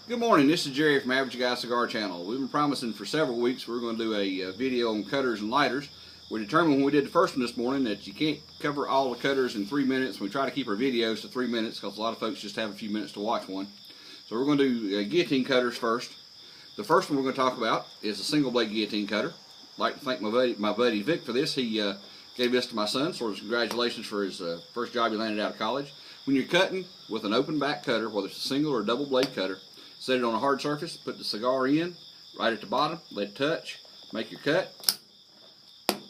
Good morning, this is Jerry from Average Guy Cigar Channel. We've been promising for several weeks we're going to do a video on cutters and lighters. We determined when we did the first one this morning that you can't cover all the cutters in 3 minutes. We try to keep our videos to 3 minutes because a lot of folks just have a few minutes to watch one. So we're going to do guillotine cutters first. The first one we're going to talk about is a single blade guillotine cutter. I'd like to thank my buddy Vic for this. He gave this to my son, so congratulations for his first job he landed out of college. When you're cutting with an open back cutter, whether it's a single or a double blade cutter, set it on a hard surface, put the cigar in, right at the bottom, let it touch, make your cut,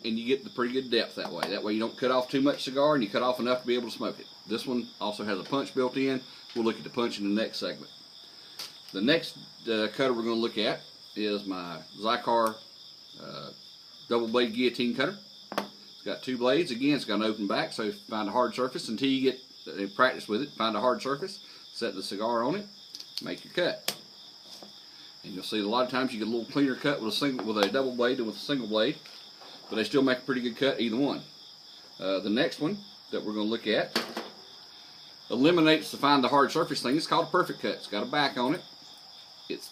and you get the pretty good depth that way. That way you don't cut off too much cigar and you cut off enough to be able to smoke it. This one also has a punch built in. We'll look at the punch in the next segment. The next cutter we're going to look at is my Cigars double blade guillotine cutter. It's got two blades. Again, it's got an open back, so find a hard surface until you get practice with it. Find a hard surface, set the cigar on it, make your cut. And you'll see a lot of times you get a little cleaner cut with a double blade than with a single blade, but they still make a pretty good cut either one. The next one that we're going to look at eliminates the find the hard surface thing. It's called a perfect cut. It's got a back on it.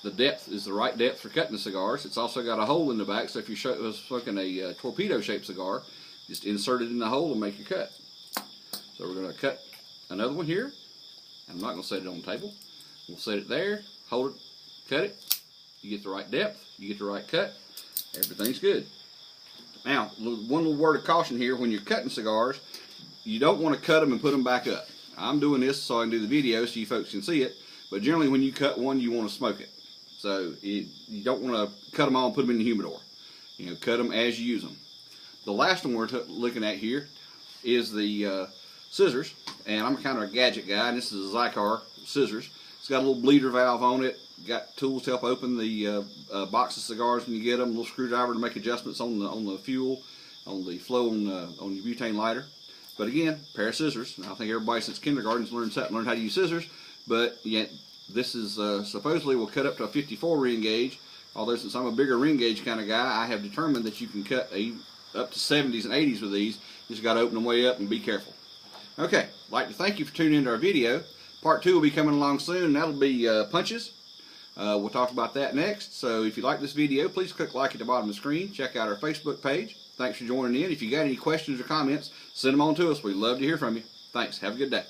The depth is the right depth for cutting the cigars. It's also got a hole in the back, so if you're smoking a torpedo shaped cigar, just insert it in the hole and make your cut. So we're going to cut another one here. I'm not going to set it on the table. We'll set it there, hold it, cut it. You get the right depth, you get the right cut, everything's good. Now, one little word of caution here: when you're cutting cigars, you don't want to cut them and put them back up. I'm doing this so I can do the video so you folks can see it, but generally when you cut one, you want to smoke it. So you don't want to cut them all and put them in the humidor. You know, cut them as you use them. The last one we're looking at here is the scissors, and I'm kind of a gadget guy, and this is a Cigars scissors. It's got a little bleeder valve on it. Got tools to help open the box of cigars when you get them. A little screwdriver to make adjustments on the fuel, on the flow on your butane lighter. But again, pair of scissors. I think everybody since kindergarten has learned how to use scissors. But yet this is supposedly will cut up to a 54 ring gauge. Although since I'm a bigger ring gauge kind of guy, I have determined that you can cut up to 70s and 80s with these. You just got to open them way up and be careful. Okay, I'd like to thank you for tuning into our video. Part 2 will be coming along soon, and that'll be punches. We'll talk about that next. So if you like this video, please click like at the bottom of the screen. Check out our Facebook page. Thanks for joining in. If you got any questions or comments, send them on to us. We'd love to hear from you. Thanks. Have a good day.